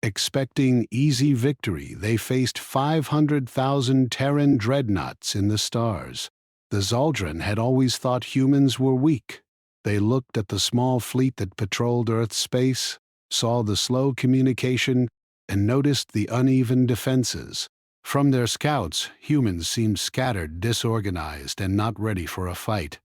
Expecting easy victory, they faced 500,000 Terran Dreadnoughts in the stars. The Zaldrun had always thought humans were weak. They looked at the small fleet that patrolled Earth's space, saw the slow communication, and noticed the uneven defenses. From their scouts, humans seemed scattered, disorganized, and not ready for a fight.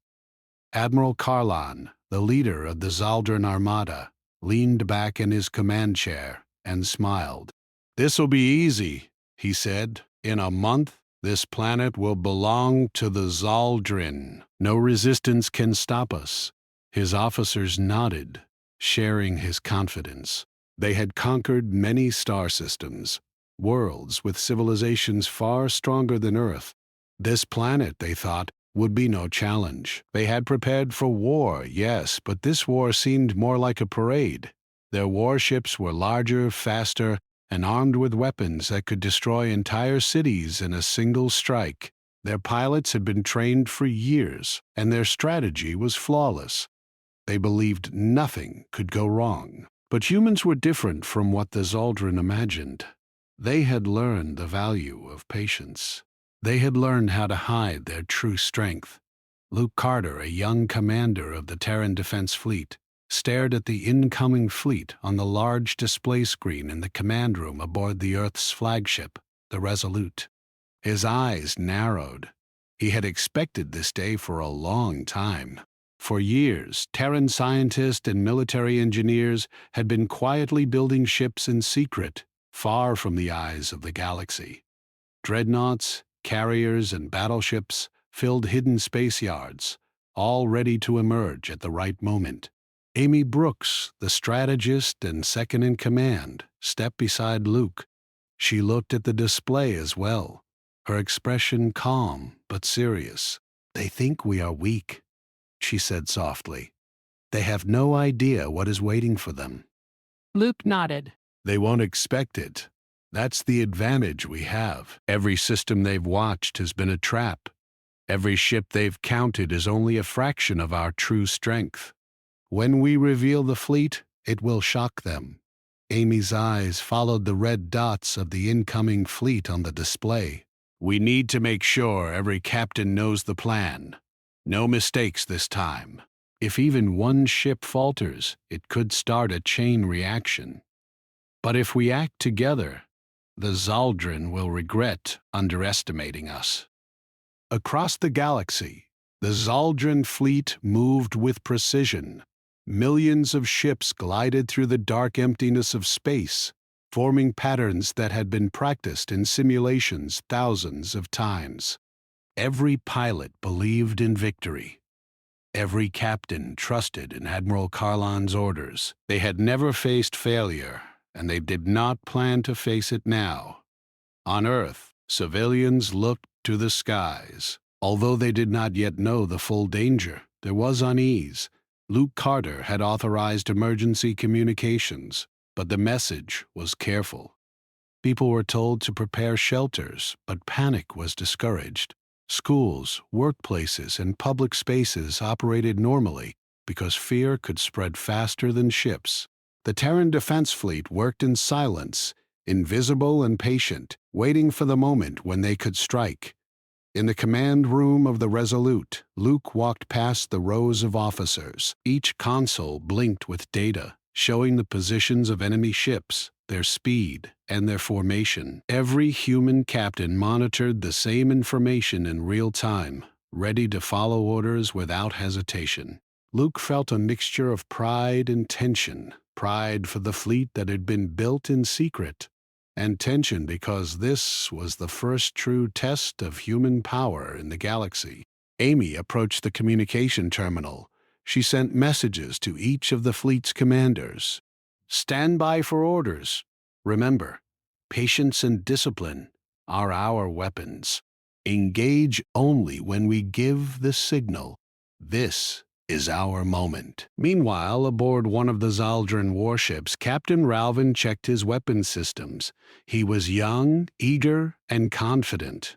Admiral Karlan, the leader of the Zaldrun Armada, leaned back in his command chair and smiled. "This'll be easy," he said. "In a month, this planet will belong to the Zaldrun. No resistance can stop us." His officers nodded, sharing his confidence. They had conquered many star systems, worlds with civilizations far stronger than Earth. This planet, they thought, would be no challenge. They had prepared for war, yes, but this war seemed more like a parade. Their warships were larger, faster, and armed with weapons that could destroy entire cities in a single strike. Their pilots had been trained for years, and their strategy was flawless. They believed nothing could go wrong. But humans were different from what the Zaldrun imagined. They had learned the value of patience. They had learned how to hide their true strength. Luke Carter, a young commander of the Terran Defense Fleet, stared at the incoming fleet on the large display screen in the command room aboard the Earth's flagship, the Resolute. His eyes narrowed. He had expected this day for a long time. For years, Terran scientists and military engineers had been quietly building ships in secret, far from the eyes of the galaxy. Dreadnoughts, carriers, and battleships filled hidden space yards, all ready to emerge at the right moment. Amy Brooks, the strategist and second-in-command, stepped beside Luke. She looked at the display as well, her expression calm but serious. "They think we are weak," she said softly. "They have no idea what is waiting for them." Luke nodded. "They won't expect it. That's the advantage we have. Every system they've watched has been a trap. Every ship they've counted is only a fraction of our true strength. When we reveal the fleet, it will shock them." Amy's eyes followed the red dots of the incoming fleet on the display. "We need to make sure every captain knows the plan. No mistakes this time. If even one ship falters, it could start a chain reaction. But if we act together, the Zaldrun will regret underestimating us." Across the galaxy, the Zaldrun fleet moved with precision. Millions of ships glided through the dark emptiness of space, forming patterns that had been practiced in simulations thousands of times. Every pilot believed in victory. Every captain trusted in Admiral Karlan's orders. They had never faced failure, and they did not plan to face it now. On Earth, civilians looked to the skies. Although they did not yet know the full danger, there was unease. Luke Carter had authorized emergency communications, but the message was careful. People were told to prepare shelters, but panic was discouraged. Schools, workplaces, and public spaces operated normally because fear could spread faster than ships. The Terran Defense Fleet worked in silence, invisible and patient, waiting for the moment when they could strike. In the command room of the Resolute, Luke walked past the rows of officers. Each console blinked with data, showing the positions of enemy ships, their speed, and their formation. Every human captain monitored the same information in real time, ready to follow orders without hesitation. Luke felt a mixture of pride and tension. Pride for the fleet that had been built in secret, and tension because this was the first true test of human power in the galaxy. Amy approached the communication terminal. She sent messages to each of the fleet's commanders. "Stand by for orders. Remember, patience and discipline are our weapons. Engage only when we give the signal. This is our moment." Meanwhile, aboard one of the Zaldrun warships, Captain Ralvin checked his weapon systems. He was young, eager, and confident.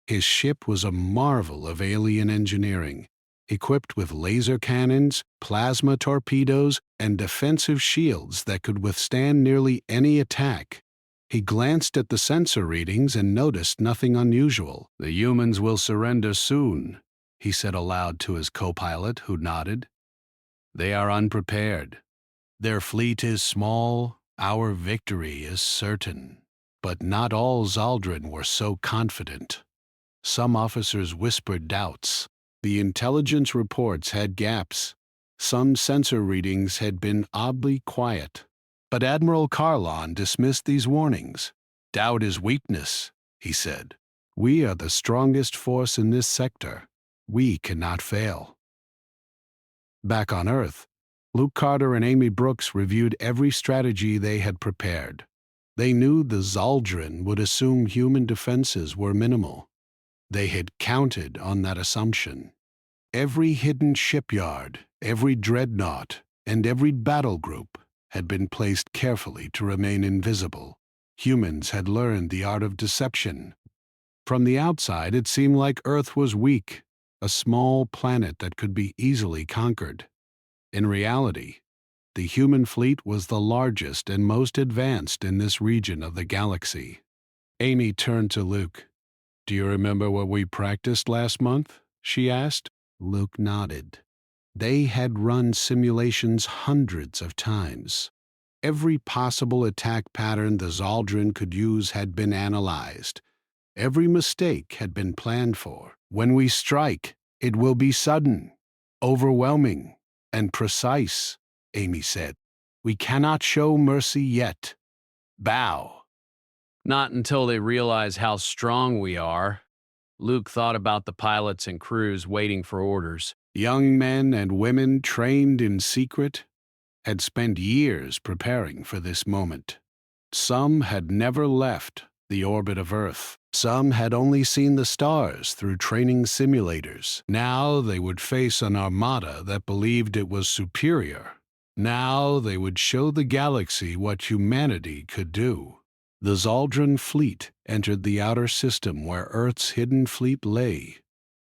His ship was a marvel of alien engineering. equipped with laser cannons, plasma torpedoes, and defensive shields that could withstand nearly any attack. He glanced at the sensor readings and noticed nothing unusual. "The humans will surrender soon," he said aloud to his co-pilot, who nodded. "They are unprepared. Their fleet is small, our victory is certain." But not all Zaldrun were so confident. Some officers whispered doubts. The intelligence reports had gaps. Some sensor readings had been oddly quiet. But Admiral Carlon dismissed these warnings. "Doubt is weakness," he said. "We are the strongest force in this sector. We cannot fail." Back on Earth, Luke Carter and Amy Brooks reviewed every strategy they had prepared. They knew the Zaldrun would assume human defenses were minimal. They had counted on that assumption. Every hidden shipyard, every dreadnought, and every battle group had been placed carefully to remain invisible. Humans had learned the art of deception. From the outside, it seemed like Earth was weak, a small planet that could be easily conquered. In reality, the human fleet was the largest and most advanced in this region of the galaxy. Amy turned to Luke. "Do you remember what we practiced last month?" she asked. Luke nodded. They had run simulations hundreds of times. Every possible attack pattern the Zaldrun could use had been analyzed. Every mistake had been planned for. "When we strike, it will be sudden, overwhelming, and precise," Amy said. "We cannot show mercy yet. Bow." "Not until they realize how strong we are." Luke thought about the pilots and crews waiting for orders. Young men and women trained in secret had spent years preparing for this moment. Some had never left the orbit of Earth. Some had only seen the stars through training simulators. Now they would face an armada that believed it was superior. Now they would show the galaxy what humanity could do. The Zaldrun fleet entered the outer system where Earth's hidden fleet lay.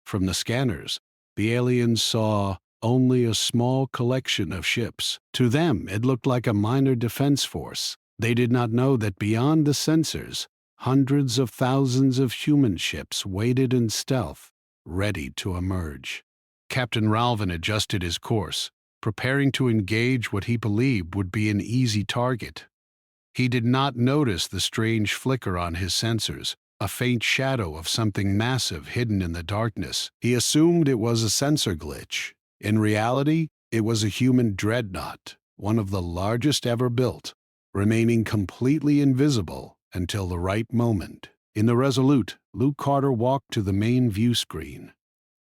From the scanners, the aliens saw only a small collection of ships. To them, it looked like a minor defense force. They did not know that beyond the sensors, hundreds of thousands of human ships waited in stealth, ready to emerge. Captain Ralvin adjusted his course, preparing to engage what he believed would be an easy target. He did not notice the strange flicker on his sensors, a faint shadow of something massive hidden in the darkness. He assumed it was a sensor glitch. In reality, it was a human dreadnought, one of the largest ever built, remaining completely invisible until the right moment. In the Resolute, Luke Carter walked to the main view screen.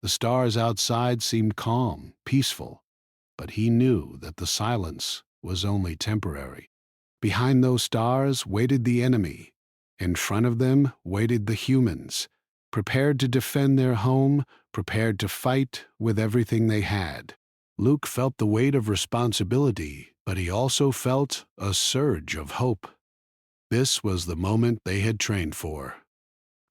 The stars outside seemed calm, peaceful, but he knew that the silence was only temporary. Behind those stars waited the enemy. In front of them waited the humans, prepared to defend their home, prepared to fight with everything they had. Luke felt the weight of responsibility, but he also felt a surge of hope. This was the moment they had trained for.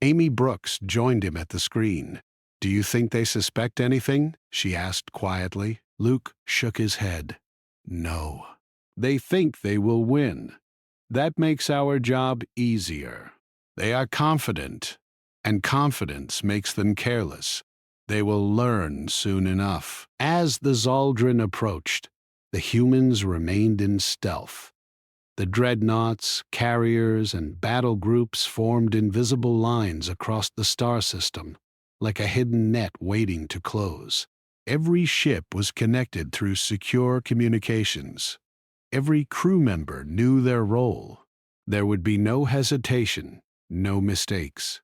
Amy Brooks joined him at the screen. "Do you think they suspect anything?" she asked quietly. Luke shook his head. "No. They think they will win. That makes our job easier. They are confident, and confidence makes them careless. They will learn soon enough." As the Zaldrun approached, the humans remained in stealth. The dreadnoughts, carriers, and battle groups formed invisible lines across the star system, like a hidden net waiting to close. Every ship was connected through secure communications. Every crew member knew their role. There would be no hesitation, no mistakes.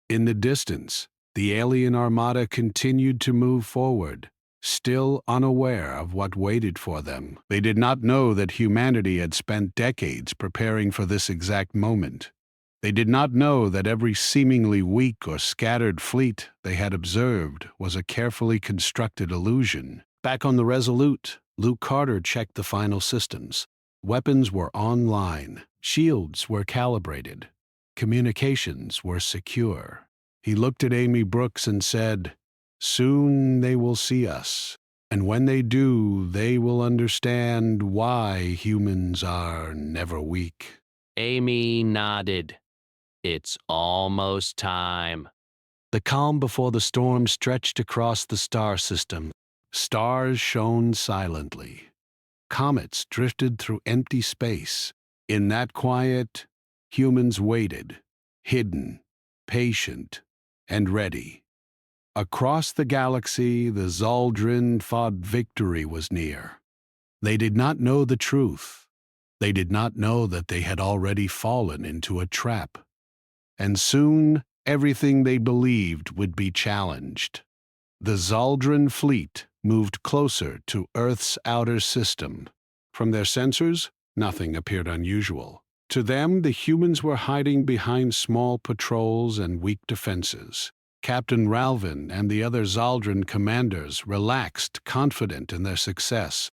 In the distance, the alien armada continued to move forward, still unaware of what waited for them. They did not know that humanity had spent decades preparing for this exact moment. They did not know that every seemingly weak or scattered fleet they had observed was a carefully constructed illusion. Back on the Resolute, Luke Carter checked the final systems. Weapons were online, shields were calibrated, communications were secure. He looked at Amy Brooks and said, Soon they will see us, and when they do, they will understand why humans are never weak. Amy nodded. It's almost time. The calm before the storm stretched across the star system. Stars shone silently. Comets drifted through empty space. In that quiet, humans waited, hidden, patient, and ready. Across the galaxy, the Zaldrun thought victory was near. They did not know the truth. They did not know that they had already fallen into a trap. And soon, everything they believed would be challenged. The Zaldrun fleet moved closer to Earth's outer system. From their sensors, nothing appeared unusual. To them, the humans were hiding behind small patrols and weak defenses. Captain Ralvin and the other Zaldrun commanders relaxed, confident in their success.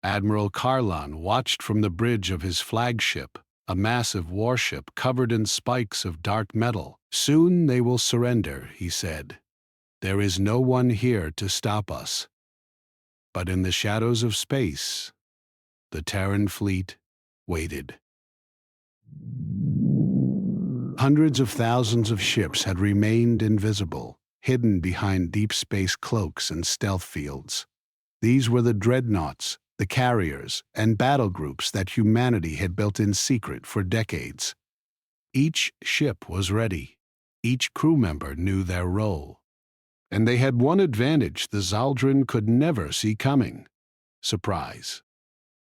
Admiral Karlan watched from the bridge of his flagship, a massive warship covered in spikes of dark metal. Soon they will surrender, he said. There is no one here to stop us. But in the shadows of space, the Terran fleet waited. Hundreds of thousands of ships had remained invisible, hidden behind deep space cloaks and stealth fields. These were the dreadnoughts, the carriers, and battle groups that humanity had built in secret for decades. Each ship was ready. Each crew member knew their role. And they had one advantage the Zaldrun could never see coming: surprise.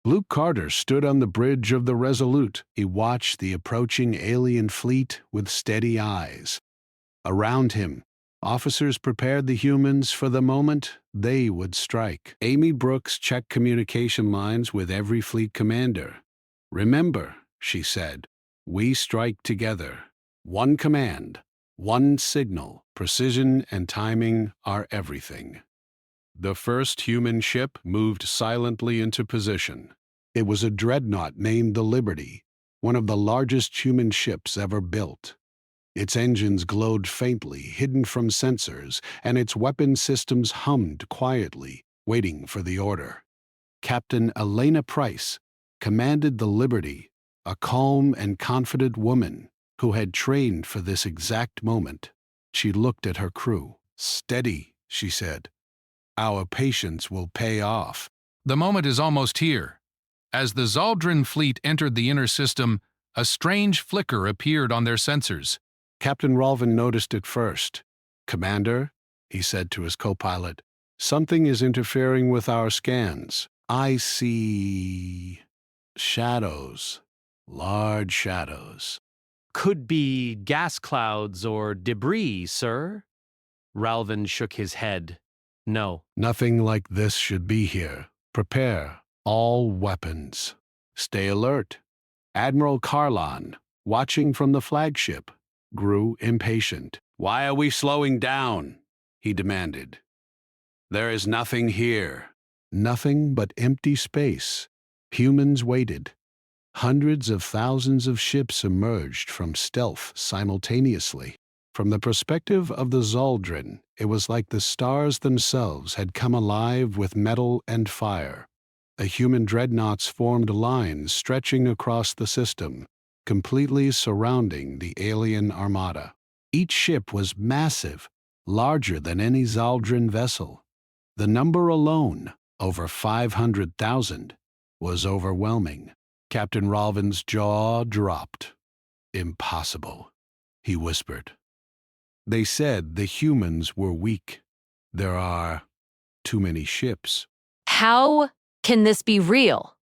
Luke Carter stood on the bridge of the Resolute. He watched the approaching alien fleet with steady eyes. Around him, officers prepared the humans for the moment they would strike. Amy Brooks checked communication lines with every fleet commander. "Remember," she said, "we strike together. One command, one signal. Precision and timing are everything." The first human ship moved silently into position. It was a dreadnought named the Liberty, one of the largest human ships ever built. Its engines glowed faintly, hidden from sensors, and its weapon systems hummed quietly, waiting for the order. Captain Elena Price commanded the Liberty, a calm and confident woman who had trained for this exact moment. She looked at her crew. "Steady," she said. "Our patience will pay off." The moment is almost here. As the Zaldrun fleet entered the inner system, a strange flicker appeared on their sensors. Captain Ralvin noticed it first. "Commander," he said to his co-pilot, "something is interfering with our scans. I see shadows, large shadows." Could be gas clouds or debris, sir. Ralvin shook his head. No. "Nothing like this should be here. Prepare all weapons. Stay alert." Admiral Karlan, watching from the flagship, grew impatient. "Why are we slowing down?" he demanded. "There is nothing here." Nothing but empty space. Humans waited. Hundreds of thousands of ships emerged from stealth simultaneously. From the perspective of the Zaldrun, it was like the stars themselves had come alive with metal and fire. The human dreadnoughts formed lines stretching across the system, completely surrounding the alien armada. Each ship was massive, larger than any Zaldrun vessel. The number alone, over 500,000, was overwhelming. Captain Ralvin's jaw dropped. "Impossible," he whispered. "They said the humans were weak. There are too many ships." How can this be real?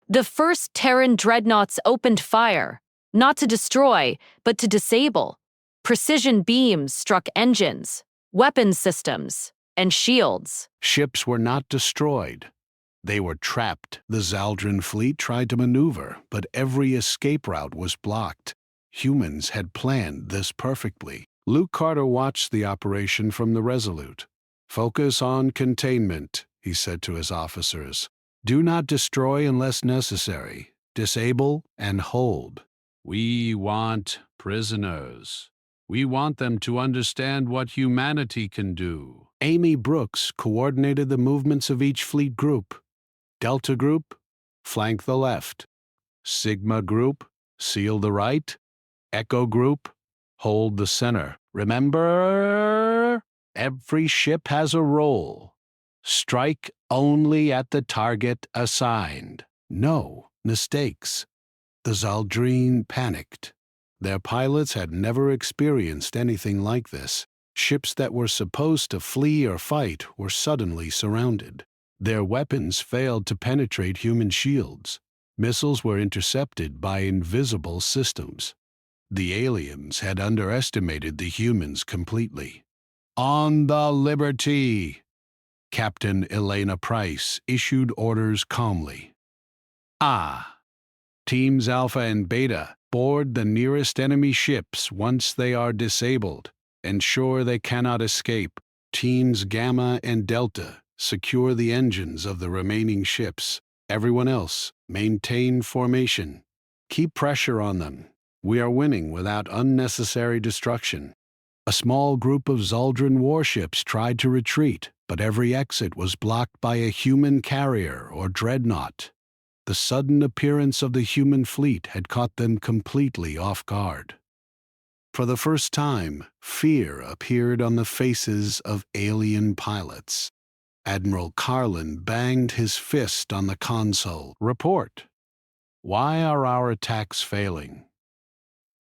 The first Terran Dreadnoughts opened fire, not to destroy, but to disable. Precision beams struck engines, weapon systems, and shields. Ships were not destroyed. They were trapped. The Zaldrun fleet tried to maneuver, but every escape route was blocked. Humans had planned this perfectly. Luke Carter watched the operation from the Resolute. "Focus on containment," he said to his officers. "Do not destroy unless necessary. Disable and hold." "We want prisoners. We want them to understand what humanity can do." Amy Brooks coordinated the movements of each fleet group. Delta Group, flank the left. Sigma Group, seal the right. Echo Group, hold the center. Remember, every ship has a role. Strike only at the target assigned. No mistakes. The Zaldrine panicked. Their pilots had never experienced anything like this. Ships that were supposed to flee or fight were suddenly surrounded. Their weapons failed to penetrate human shields. Missiles were intercepted by invisible systems. The aliens had underestimated the humans completely. On the Liberty! Captain Elena Price issued orders calmly. Teams Alpha and Beta, board the nearest enemy ships once they are disabled. Ensure they cannot escape. Teams Gamma and Delta, secure the engines of the remaining ships. Everyone else, maintain formation. Keep pressure on them. We are winning without unnecessary destruction. A small group of Zaldrine warships tried to retreat, but every exit was blocked by a human carrier or dreadnought. The sudden appearance of the human fleet had caught them completely off guard. For the first time, fear appeared on the faces of alien pilots. Admiral Carlin banged his fist on the console. Report. Why are our attacks failing?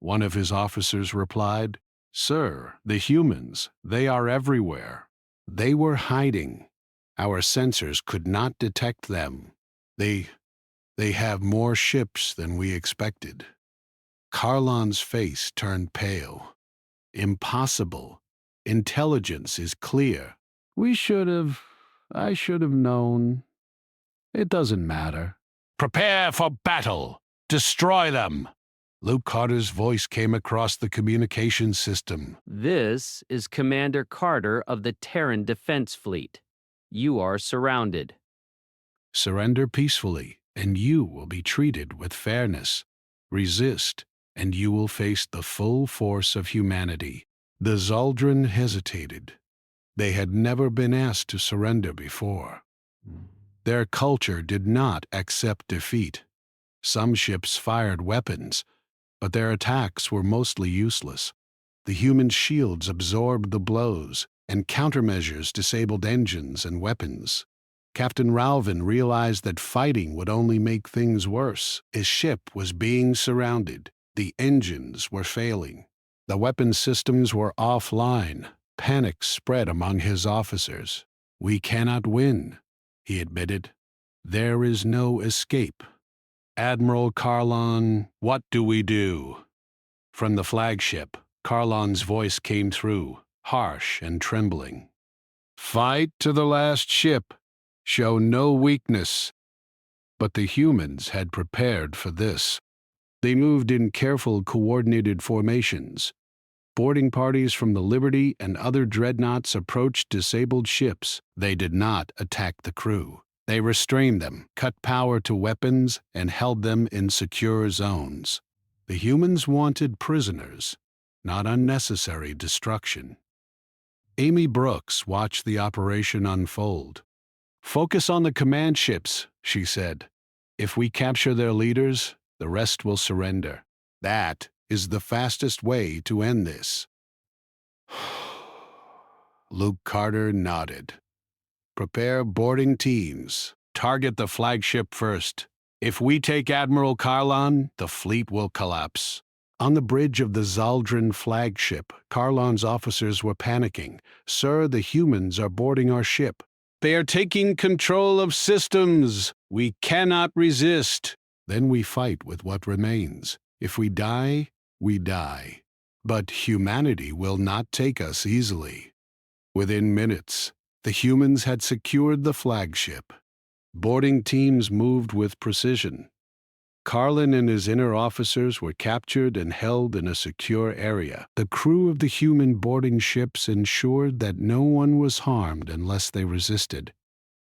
One of his officers replied, Sir, the humans, they are everywhere. They were hiding. Our sensors could not detect them. They have more ships than we expected. Carlon's face turned pale. Impossible. Intelligence is clear. I should have known. It doesn't matter. Prepare for battle! Destroy them! Luke Carter's voice came across the communication system. This is Commander Carter of the Terran Defense Fleet. You are surrounded. Surrender peacefully, and you will be treated with fairness. Resist, and you will face the full force of humanity. The Zaldrine hesitated. They had never been asked to surrender before. Their culture did not accept defeat. Some ships fired weapons, but their attacks were mostly useless. The human shields absorbed the blows, and countermeasures disabled engines and weapons. Captain Ralvin realized that fighting would only make things worse. His ship was being surrounded. The engines were failing. The weapon systems were offline. Panic spread among his officers. We cannot win, he admitted. There is no escape. Admiral Carlon, what do we do? From the flagship, Carlon's voice came through, harsh and trembling. Fight to the last ship. Show no weakness. But the humans had prepared for this. They moved in careful, coordinated formations. Boarding parties from the Liberty and other dreadnoughts approached disabled ships. They did not attack the crew. They restrained them, cut power to weapons, and held them in secure zones. The humans wanted prisoners, not unnecessary destruction. Amy Brooks watched the operation unfold. Focus on the command ships, she said. If we capture their leaders, the rest will surrender. That is the fastest way to end this. Luke Carter nodded. Prepare boarding teams. Target the flagship first. If we take Admiral Carlon, the fleet will collapse. On the bridge of the Zaldrine flagship, Carlon's officers were panicking. Sir, the humans are boarding our ship. They are taking control of systems. We cannot resist. Then we fight with what remains. If we die, we die. But humanity will not take us easily. Within minutes, the humans had secured the flagship. Boarding teams moved with precision. Carlin and his inner officers were captured and held in a secure area. The crew of the human boarding ships ensured that no one was harmed unless they resisted.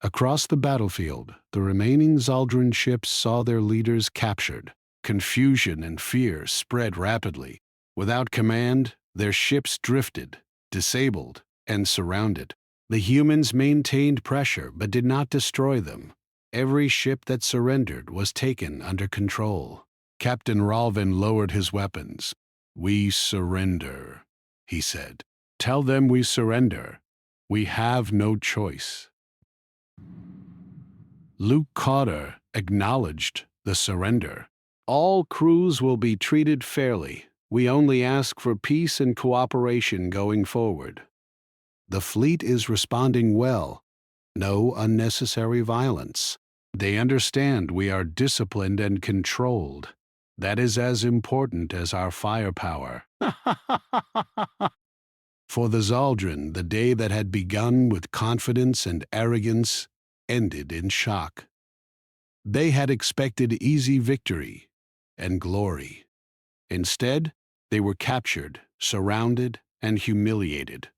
Across the battlefield, the remaining Zaldrine ships saw their leaders captured. Confusion and fear spread rapidly. Without command, their ships drifted, disabled, and surrounded. The humans maintained pressure but did not destroy them. Every ship that surrendered was taken under control. Captain Ralvin lowered his weapons. "We surrender," he said. "Tell them we surrender. We have no choice." Luke Carter acknowledged the surrender. "All crews will be treated fairly. We only ask for peace and cooperation going forward." The fleet is responding well. No unnecessary violence. They understand we are disciplined and controlled. That is as important as our firepower. For the Zaldrun, the day that had begun with confidence and arrogance ended in shock. They had expected easy victory and glory. Instead, they were captured, surrounded, and humiliated.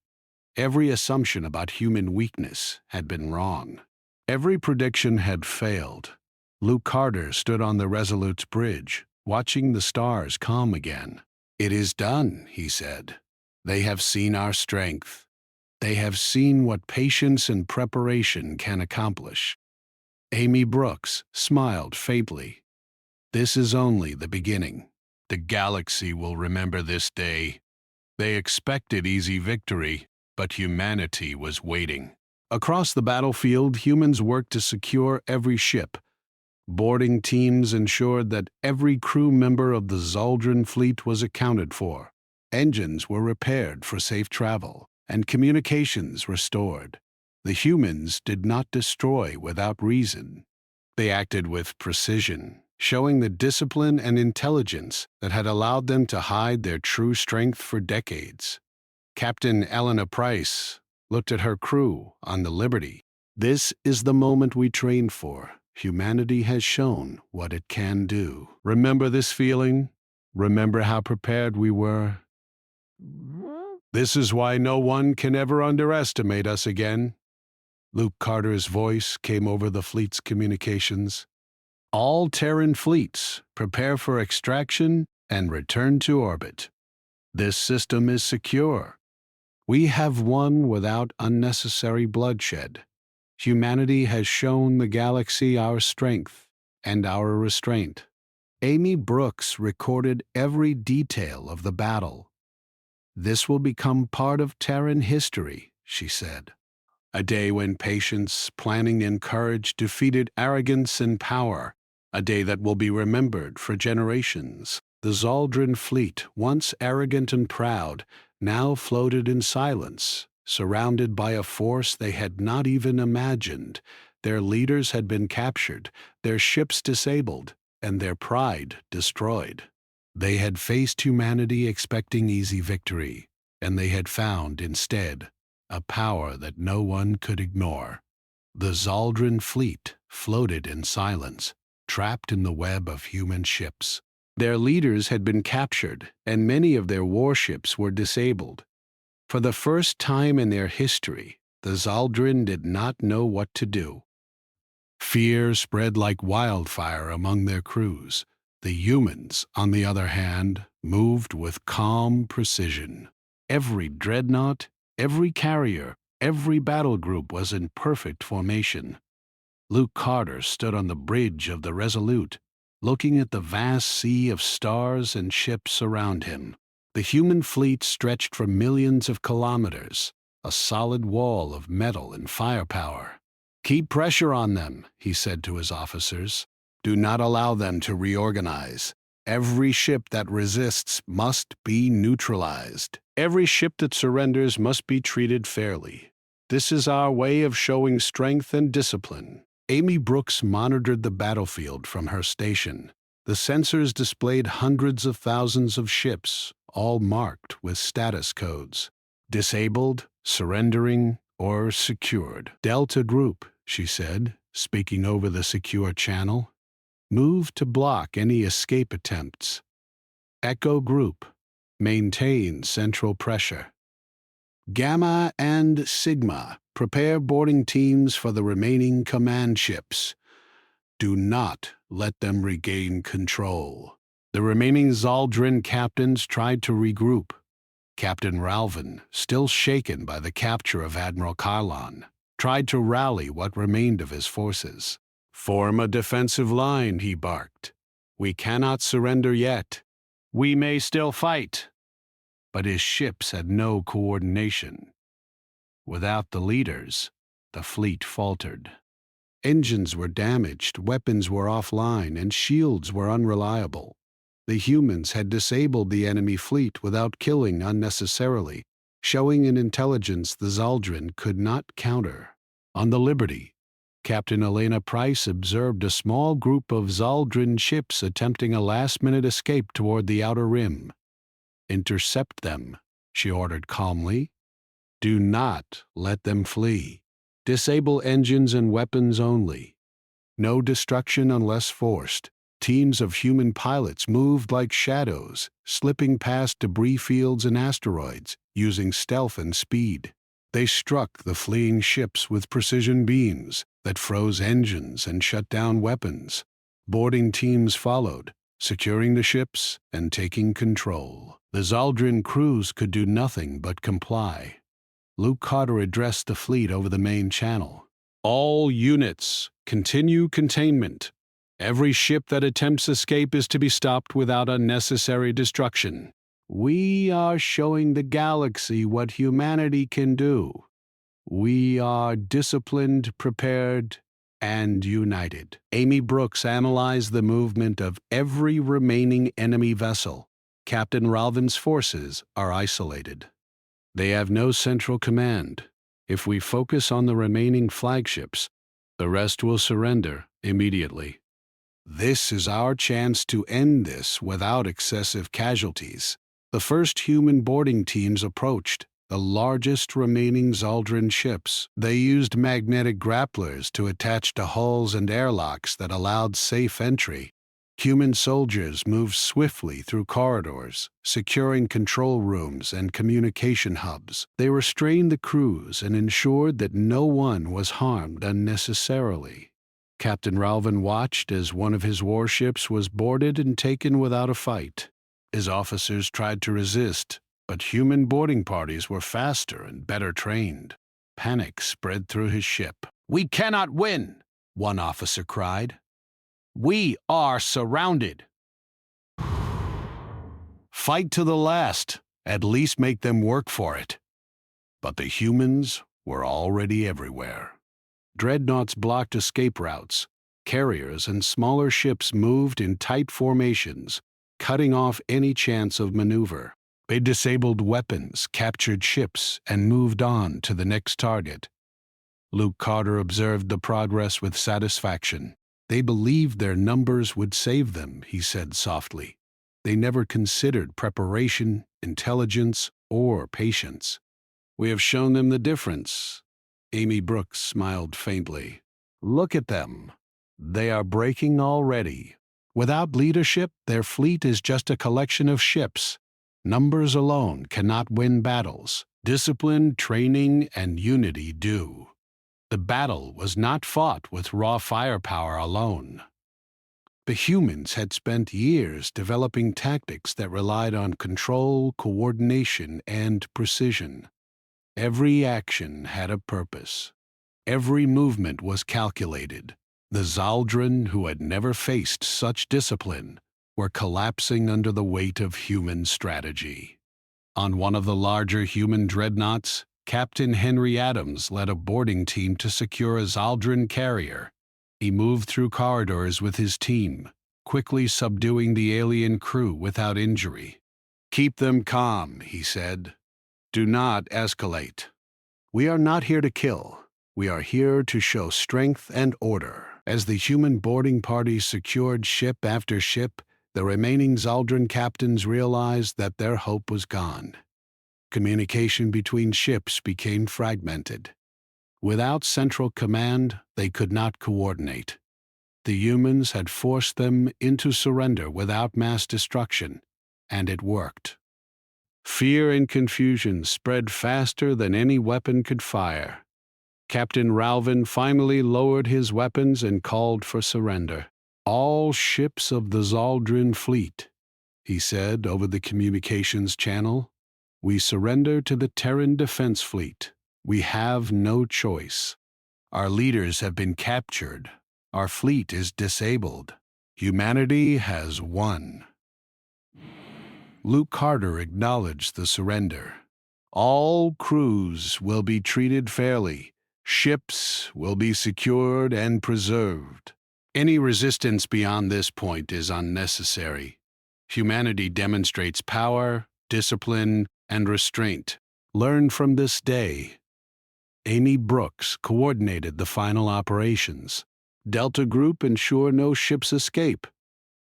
Every assumption about human weakness had been wrong. Every prediction had failed. Luke Carter stood on the Resolute's bridge, watching the stars come again. "It is done," he said. "They have seen our strength. They have seen what patience and preparation can accomplish." Amy Brooks smiled faintly. "This is only the beginning. The galaxy will remember this day. They expected easy victory, but humanity was waiting." Across the battlefield, humans worked to secure every ship. Boarding teams ensured that every crew member of the Zaldrun fleet was accounted for. Engines were repaired for safe travel, and communications restored. The humans did not destroy without reason. They acted with precision, showing the discipline and intelligence that had allowed them to hide their true strength for decades. Captain Elena Price looked at her crew on the Liberty. "This is the moment we trained for. Humanity has shown what it can do. Remember this feeling? Remember how prepared we were? This is why no one can ever underestimate us again." Luke Carter's voice came over the fleet's communications. "All Terran fleets, prepare for extraction and return to orbit. This system is secure. We have won without unnecessary bloodshed. Humanity has shown the galaxy our strength and our restraint." Amy Brooks recorded every detail of the battle. "This will become part of Terran history," she said. "A day when patience, planning, and courage defeated arrogance and power. A day that will be remembered for generations." The Zaldrun fleet, once arrogant and proud, now floated in silence, surrounded by a force they had not even imagined. Their leaders had been captured, their ships disabled, and their pride destroyed. They had faced humanity expecting easy victory, and they had found, instead, a power that no one could ignore. The Zaldrun fleet floated in silence, trapped in the web of human ships. Their leaders had been captured, and many of their warships were disabled. For the first time in their history, the Zaldrun did not know what to do. Fear spread like wildfire among their crews. The humans, on the other hand, moved with calm precision. Every dreadnought, every carrier, every battle group was in perfect formation. Luke Carter stood on the bridge of the Resolute, looking at the vast sea of stars and ships around him. The human fleet stretched for millions of kilometers, a solid wall of metal and firepower. "Keep pressure on them," he said to his officers. "Do not allow them to reorganize. Every ship that resists must be neutralized. Every ship that surrenders must be treated fairly. This is our way of showing strength and discipline." Amy Brooks monitored the battlefield from her station. The sensors displayed hundreds of thousands of ships, all marked with status codes. Disabled, surrendering, or secured. "Delta Group," she said, speaking over the secure channel. "Move to block any escape attempts. Echo Group, maintain central pressure. Gamma and Sigma, prepare boarding teams for the remaining command ships. Do not let them regain control." The remaining Zaldrun captains tried to regroup. Captain Ralvin, still shaken by the capture of Admiral Kylon, tried to rally what remained of his forces. "Form a defensive line," he barked. "We cannot surrender yet. We may still fight." But his ships had no coordination. Without the leaders, the fleet faltered. Engines were damaged, weapons were offline, and shields were unreliable. The humans had disabled the enemy fleet without killing unnecessarily, showing an intelligence the Zaldrun could not counter. On the Liberty, Captain Elena Price observed a small group of Zaldrun ships attempting a last-minute escape toward the Outer Rim. "Intercept them," she ordered calmly. "Do not let them flee. Disable engines and weapons only. No destruction unless forced." Teams of human pilots moved like shadows, slipping past debris fields and asteroids, using stealth and speed. They struck the fleeing ships with precision beams that froze engines and shut down weapons. Boarding teams followed, securing the ships and taking control. The Zaldrun crews could do nothing but comply. Luke Carter addressed the fleet over the main channel. "All units, continue containment. Every ship that attempts escape is to be stopped without unnecessary destruction. We are showing the galaxy what humanity can do. We are disciplined, prepared, and united." Amy Brooks analyzed the movement of every remaining enemy vessel. Captain Ralvin's forces are isolated. They have no central command. If we focus on the remaining flagships, the rest will surrender immediately. This is our chance to end this without excessive casualties. The first human boarding teams approached the largest remaining Zaldrun ships. They used magnetic grapplers to attach to hulls and airlocks that allowed safe entry. Human soldiers moved swiftly through corridors, securing control rooms and communication hubs. They restrained the crews and ensured that no one was harmed unnecessarily. Captain Ralvin watched as one of his warships was boarded and taken without a fight. His officers tried to resist, but human boarding parties were faster and better trained. Panic spread through his ship. "We cannot win," one officer cried. "We are surrounded." "Fight to the last. At least make them work for it." But the humans were already everywhere. Dreadnoughts blocked escape routes. Carriers and smaller ships moved in tight formations, cutting off any chance of maneuver. They disabled weapons, captured ships, and moved on to the next target. Luke Carter observed the progress with satisfaction. "They believed their numbers would save them," he said softly. "They never considered preparation, intelligence, or patience. We have shown them the difference." Amy Brooks smiled faintly. "Look at them. They are breaking already. Without leadership, their fleet is just a collection of ships. Numbers alone cannot win battles. Discipline, training, and unity do." The battle was not fought with raw firepower alone. The humans had spent years developing tactics that relied on control, coordination, and precision. Every action had a purpose. Every movement was calculated. The Zaldrun, who had never faced such discipline, were collapsing under the weight of human strategy. On one of the larger human dreadnoughts, Captain Henry Adams led a boarding team to secure a Zaldrun carrier. He moved through corridors with his team, quickly subduing the alien crew without injury. "Keep them calm," he said. "Do not escalate. We are not here to kill. We are here to show strength and order." As the human boarding party secured ship after ship, the remaining Zaldrun captains realized that their hope was gone. Communication between ships became fragmented. Without central command, they could not coordinate. The humans had forced them into surrender without mass destruction, and it worked. Fear and confusion spread faster than any weapon could fire. Captain Ralvin finally lowered his weapons and called for surrender. "All ships of the Zaldrun fleet," he said over the communications channel, We surrender to the Terran Defense Fleet. We have no choice. Our leaders have been captured. Our fleet is disabled. Humanity has won. Luke Carter acknowledged the surrender. All crews will be treated fairly. Ships will be secured and preserved. Any resistance beyond this point is unnecessary. Humanity demonstrates power, discipline, and restraint. Learn from this day. Amy Brooks coordinated the final operations. Delta Group ensure no ships escape.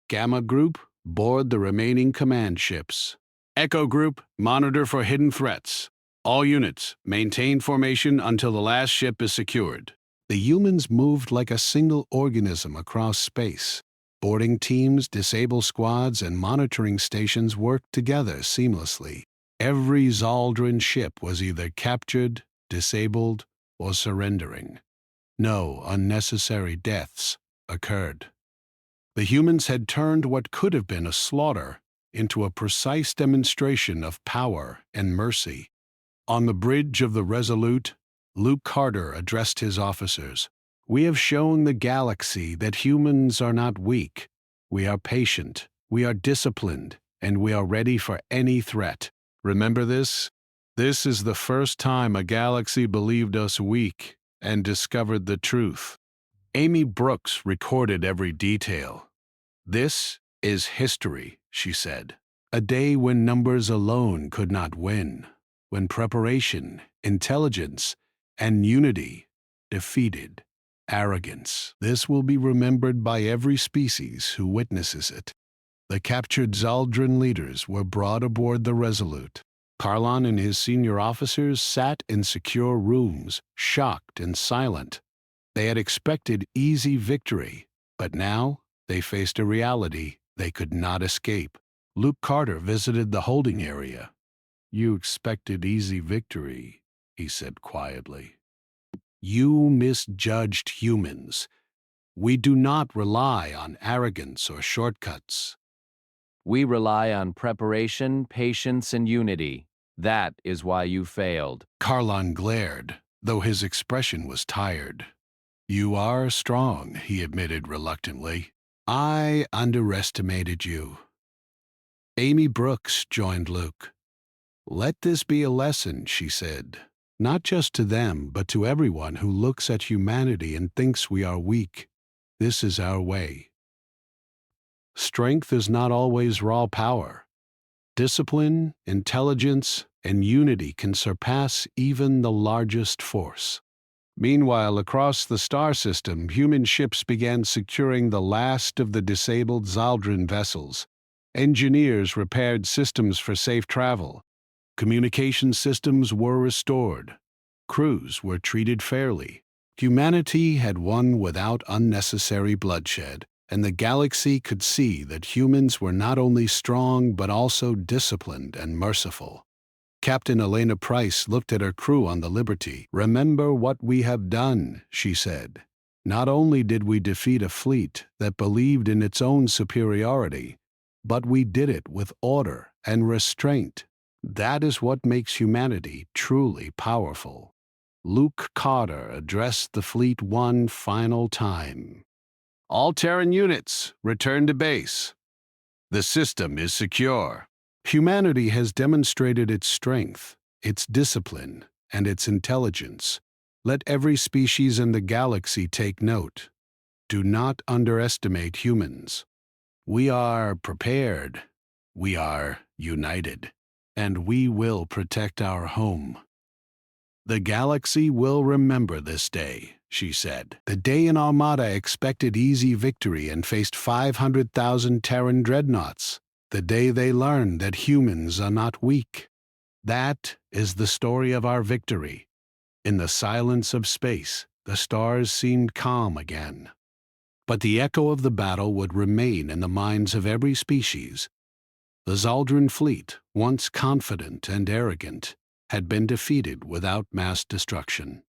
Gamma Group board the remaining command ships. Echo Group monitor for hidden threats. All units maintain formation until the last ship is secured. The humans moved like a single organism across space. Boarding teams, disable squads, and monitoring stations worked together seamlessly. Every Zaldrun ship was either captured, disabled, or surrendering. No unnecessary deaths occurred. The humans had turned what could have been a slaughter into a precise demonstration of power and mercy. On the bridge of the Resolute, Luke Carter addressed his officers. We have shown the galaxy that humans are not weak. We are patient, we are disciplined, and we are ready for any threat. Remember this? This is the first time a galaxy believed us weak and discovered the truth. Amy Brooks recorded every detail. This is history, she said. A day when numbers alone could not win, when preparation, intelligence, and unity defeated arrogance. This will be remembered by every species who witnesses it. The captured Zaldrun leaders were brought aboard the Resolute. Karlon and his senior officers sat in secure rooms, shocked and silent. They had expected easy victory, but now they faced a reality they could not escape. Luke Carter visited the holding area. "You expected easy victory," he said quietly. "You misjudged humans. We do not rely on arrogance or shortcuts. We rely on preparation, patience, and unity. That is why you failed." Karlon glared, though his expression was tired. "You are strong," he admitted reluctantly. "I underestimated you." Amy Brooks joined Luke. "Let this be a lesson," she said, "not just to them, but to everyone who looks at humanity and thinks we are weak. This is our way. Strength is not always raw power. Discipline, intelligence, and unity can surpass even the largest force." Meanwhile, across the star system, human ships began securing the last of the disabled Zaldrun vessels. Engineers repaired systems for safe travel. Communication systems were restored. Crews were treated fairly. Humanity had won without unnecessary bloodshed, and the galaxy could see that humans were not only strong but also disciplined and merciful. Captain Elena Price looked at her crew on the Liberty. "Remember what we have done," she said. "Not only did we defeat a fleet that believed in its own superiority, but we did it with order and restraint. That is what makes humanity truly powerful." Luke Carter addressed the fleet one final time. "All Terran units, return to base. The system is secure." Humanity has demonstrated its strength, its discipline, and its intelligence. Let every species in the galaxy take note. Do not underestimate humans. We are prepared. We are united. And we will protect our home. "The galaxy will remember this day," she said. "The day an armada expected easy victory and faced 500,000 Terran Dreadnoughts. The day they learned that humans are not weak. That is the story of our victory." In the silence of space, the stars seemed calm again. But the echo of the battle would remain in the minds of every species. The Zaldrun fleet, once confident and arrogant, had been defeated without mass destruction.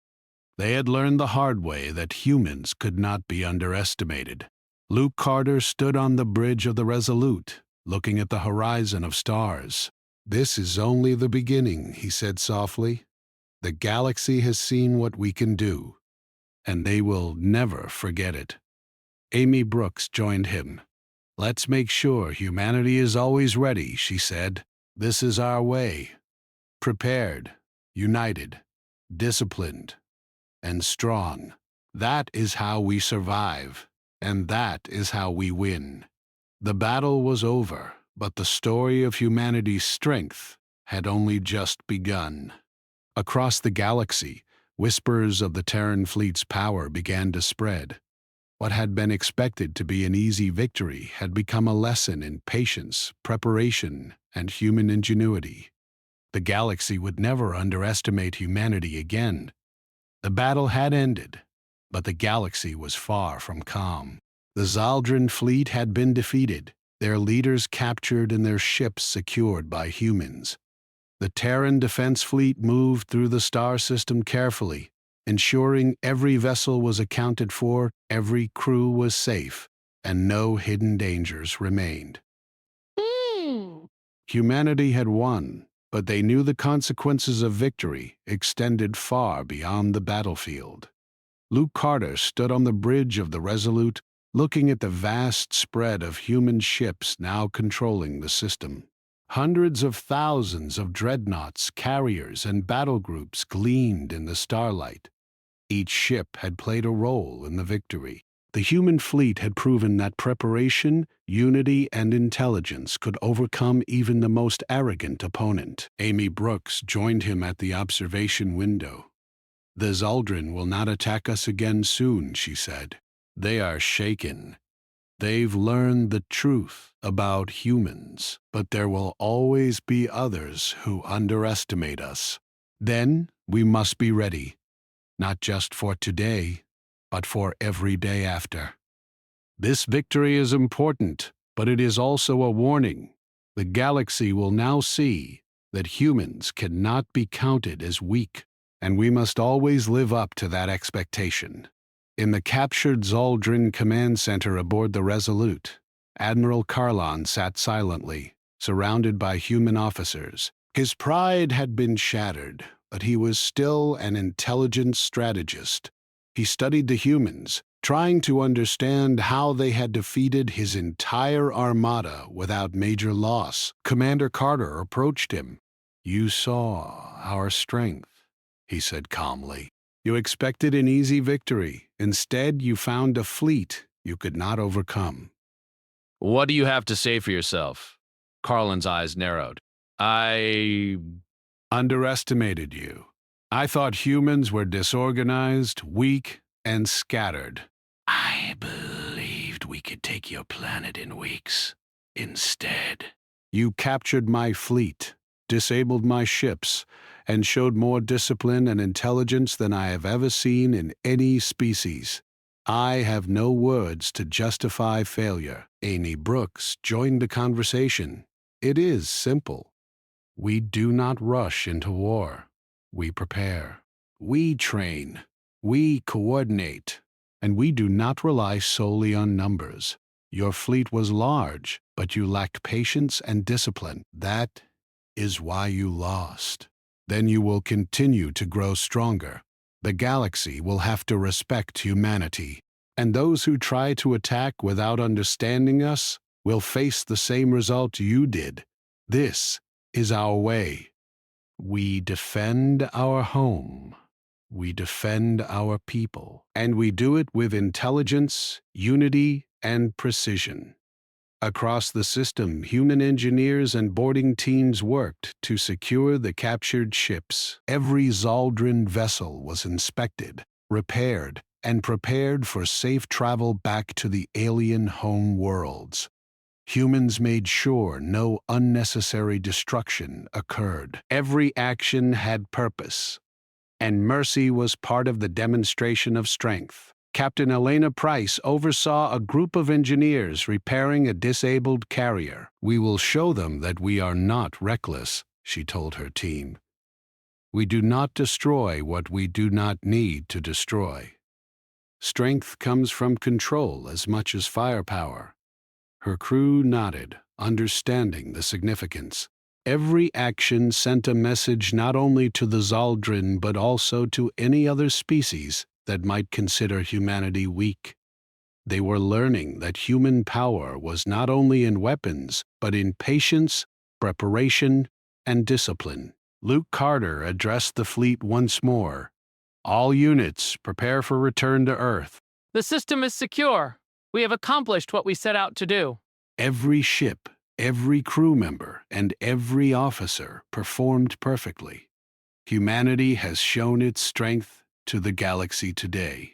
They had learned the hard way that humans could not be underestimated. Luke Carter stood on the bridge of the Resolute, looking at the horizon of stars. "This is only the beginning," he said softly. "The galaxy has seen what we can do, and they will never forget it." Amy Brooks joined him. "Let's make sure humanity is always ready," she said. "This is our way. Prepared, united, disciplined, and strong. That is how we survive, and that is how we win." The battle was over, but the story of humanity's strength had only just begun. Across the galaxy, whispers of the Terran fleet's power began to spread. What had been expected to be an easy victory had become a lesson in patience, preparation, and human ingenuity. The galaxy would never underestimate humanity again. The battle had ended, but the galaxy was far from calm. The Zaldrun fleet had been defeated, their leaders captured and their ships secured by humans. The Terran defense fleet moved through the star system carefully, ensuring every vessel was accounted for, every crew was safe, and no hidden dangers remained. Humanity had won, but they knew the consequences of victory extended far beyond the battlefield. Luke Carter stood on the bridge of the Resolute, looking at the vast spread of human ships now controlling the system. Hundreds of thousands of dreadnoughts, carriers, and battle groups gleamed in the starlight. Each ship had played a role in the victory. The human fleet had proven that preparation, unity, and intelligence could overcome even the most arrogant opponent. Amy Brooks joined him at the observation window. "The Zaldrun will not attack us again soon," she said. "They are shaken. They've learned the truth about humans, but there will always be others who underestimate us. Then we must be ready, not just for today, but for every day after." This victory is important, but it is also a warning. The galaxy will now see that humans cannot be counted as weak, and we must always live up to that expectation. In the captured Zaldrun command center aboard the Resolute, Admiral Karlan sat silently, surrounded by human officers. His pride had been shattered, but he was still an intelligent strategist. He studied the humans, trying to understand how they had defeated his entire armada without major loss. Commander Carter approached him. "You saw our strength," he said calmly. "You expected an easy victory. Instead, you found a fleet you could not overcome." What do you have to say for yourself? Carlin's eyes narrowed. I "Underestimated you. I thought humans were disorganized, weak, and scattered. I believed we could take your planet in weeks. Instead, you captured my fleet, disabled my ships, and showed more discipline and intelligence than I have ever seen in any species. I have no words to justify failure." Amy Brooks joined the conversation. "It is simple. We do not rush into war. We prepare. We train. We coordinate. And we do not rely solely on numbers. Your fleet was large, but you lacked patience and discipline. That is why you lost. Then you will continue to grow stronger. The galaxy will have to respect humanity, and those who try to attack without understanding us will face the same result you did. This is our way. We defend our home. We defend our people, and we do it with intelligence, unity, and precision. Across the system, human engineers and boarding teams worked to secure the captured ships. Every Zaldrun vessel was inspected, repaired, and prepared for safe travel back to the alien home worlds. Humans made sure no unnecessary destruction occurred. Every action had purpose, and mercy was part of the demonstration of strength. Captain Elena Price oversaw a group of engineers repairing a disabled carrier. "We will show them that we are not reckless," she told her team. "We do not destroy what we do not need to destroy. Strength comes from control as much as firepower." Her crew nodded, understanding the significance. Every action sent a message not only to the Zaldrin but also to any other species that might consider humanity weak. They were learning that human power was not only in weapons, but in patience, preparation, and discipline. Luke Carter addressed the fleet once more. All units, prepare for return to Earth. The system is secure. We have accomplished what we set out to do. Every ship, every crew member, and every officer performed perfectly. Humanity has shown its strength to the galaxy today.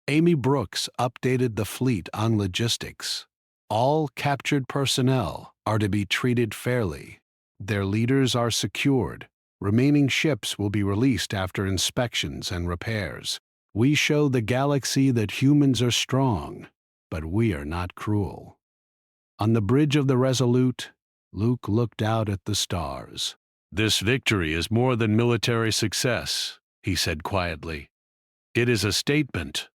Amy Brooks updated the fleet on logistics. All captured personnel are to be treated fairly. Their leaders are secured. Remaining ships will be released after inspections and repairs. We show the galaxy that humans are strong, but we are not cruel. On the bridge of the Resolute, Luke looked out at the stars. "This victory is more than military success," he said quietly. "It is a statement.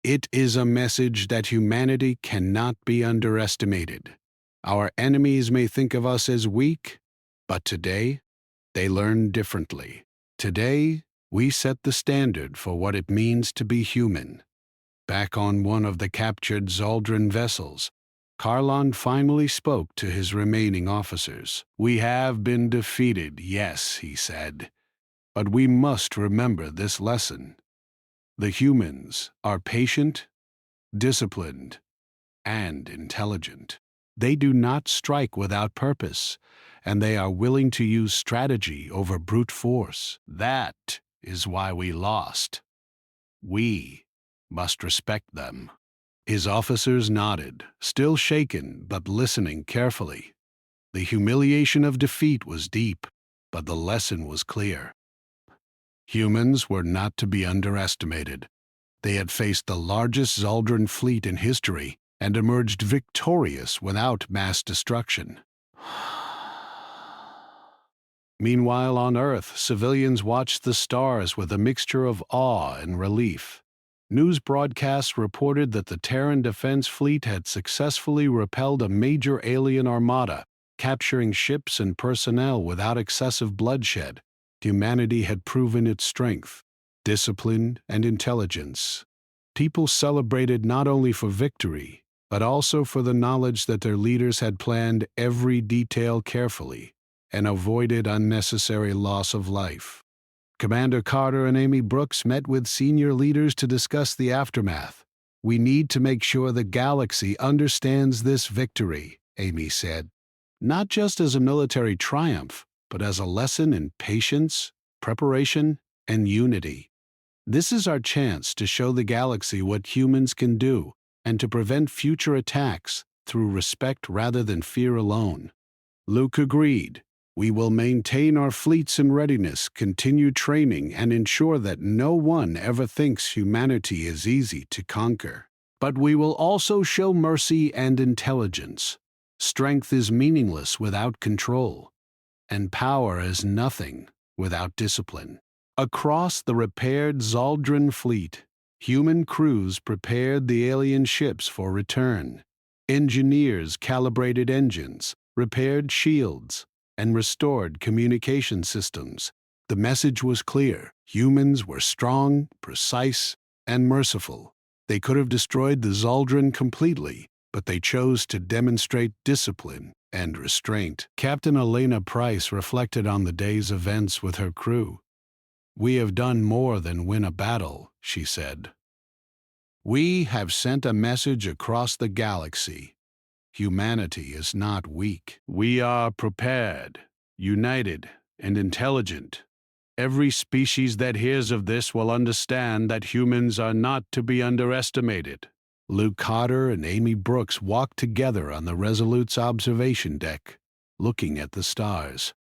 It is a message that humanity cannot be underestimated. Our enemies may think of us as weak, but today, they learn differently. Today, we set the standard for what it means to be human." Back on one of the captured Zaldrin vessels, Karlon finally spoke to his remaining officers. "We have been defeated, yes," he said, "but we must remember this lesson. The humans are patient, disciplined, and intelligent. They do not strike without purpose, and they are willing to use strategy over brute force. That is why we lost. We must respect them." His officers nodded, still shaken but listening carefully. The humiliation of defeat was deep, but the lesson was clear. Humans were not to be underestimated. They had faced the largest Zaldrin fleet in history and emerged victorious without mass destruction. Meanwhile, on Earth, civilians watched the stars with a mixture of awe and relief. News broadcasts reported that the Terran Defense Fleet had successfully repelled a major alien armada, capturing ships and personnel without excessive bloodshed. Humanity had proven its strength, discipline, and intelligence. People celebrated not only for victory, but also for the knowledge that their leaders had planned every detail carefully and avoided unnecessary loss of life. Commander Carter and Amy Brooks met with senior leaders to discuss the aftermath. "We need to make sure the galaxy understands this victory," Amy said. "Not just as a military triumph, but as a lesson in patience, preparation, and unity. This is our chance to show the galaxy what humans can do and to prevent future attacks through respect rather than fear alone." Luke agreed. "We will maintain our fleets in readiness, continue training, and ensure that no one ever thinks humanity is easy to conquer. But we will also show mercy and intelligence. Strength is meaningless without control, and power is nothing without discipline." Across the repaired Zaldrin fleet, human crews prepared the alien ships for return. Engineers calibrated engines, repaired shields, and restored communication systems. The message was clear. Humans were strong, precise, and merciful. They could have destroyed the Zaldrin completely, but they chose to demonstrate discipline and restraint. Captain Elena Price reflected on the day's events with her crew. "We have done more than win a battle," she said. "We have sent a message across the galaxy. Humanity is not weak. We are prepared, united, and intelligent. Every species that hears of this will understand that humans are not to be underestimated." Luke Carter and Amy Brooks walked together on the Resolute's observation deck, looking at the stars.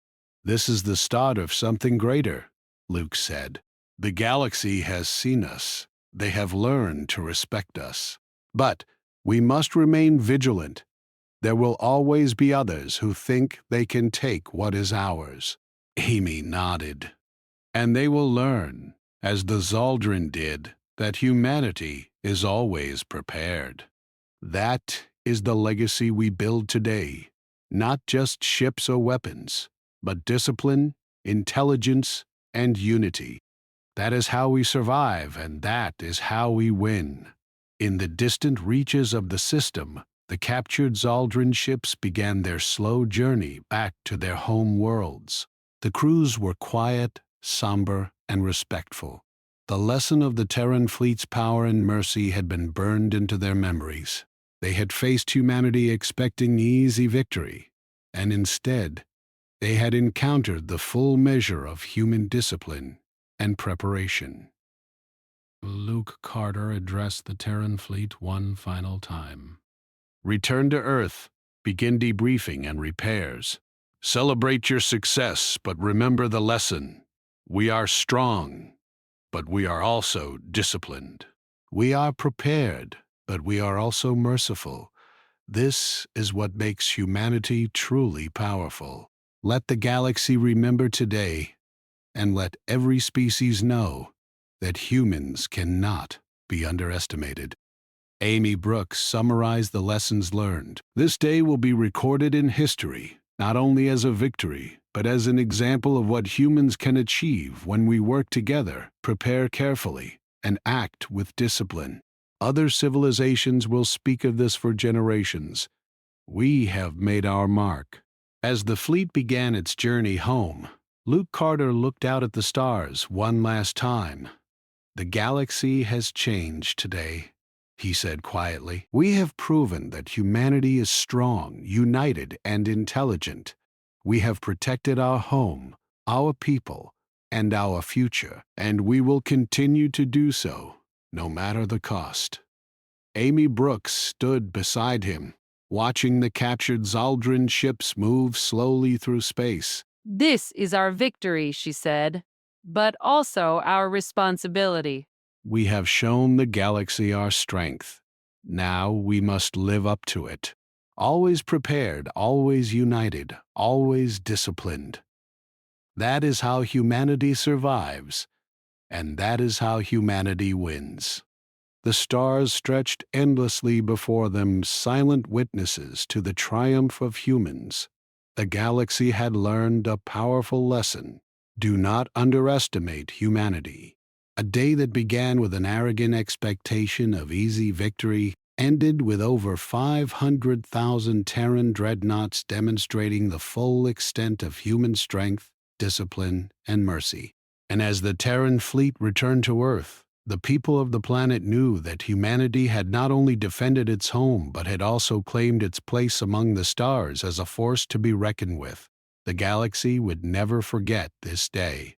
"This is the start of something greater," Luke said. "The galaxy has seen us. They have learned to respect us. But we must remain vigilant. There will always be others who think they can take what is ours." Amy nodded. "And they will learn, as the Zaldrin did, that humanity is always prepared. That is the legacy we build today, not just ships or weapons, but discipline, intelligence, and unity. That is how we survive, and that is how we win. In the distant reaches of the system, the captured Zaldrun ships began their slow journey back to their home worlds. The crews were quiet, somber, and respectful. The lesson of the Terran fleet's power and mercy had been burned into their memories. They had faced humanity expecting easy victory, and instead, they had encountered the full measure of human discipline and preparation. Luke Carter addressed the Terran fleet one final time. Return to Earth, begin debriefing and repairs. Celebrate your success, but remember the lesson. We are strong, but we are also disciplined. We are prepared, but we are also merciful. This is what makes humanity truly powerful. Let the galaxy remember today, and let every species know that humans cannot be underestimated. Amy Brooks summarized the lessons learned. This day will be recorded in history, not only as a victory, but as an example of what humans can achieve when we work together, prepare carefully, and act with discipline. Other civilizations will speak of this for generations. We have made our mark. As the fleet began its journey home, Luke Carter looked out at the stars one last time. The galaxy has changed today, he said quietly. We have proven that humanity is strong, united, and intelligent. We have protected our home, our people, and our future, and we will continue to do so, no matter the cost. Amy Brooks stood beside him, watching the captured Zaldrun ships move slowly through space. This is our victory, she said, but also our responsibility. We have shown the galaxy our strength. Now we must live up to it. Always prepared, always united, always disciplined. That is how humanity survives, and that is how humanity wins. The stars stretched endlessly before them, silent witnesses to the triumph of humans. The galaxy had learned a powerful lesson. Do not underestimate humanity. A day that began with an arrogant expectation of easy victory ended with over 500,000 Terran Dreadnoughts demonstrating the full extent of human strength, discipline, and mercy. And as the Terran fleet returned to Earth, the people of the planet knew that humanity had not only defended its home but had also claimed its place among the stars as a force to be reckoned with. The galaxy would never forget this day.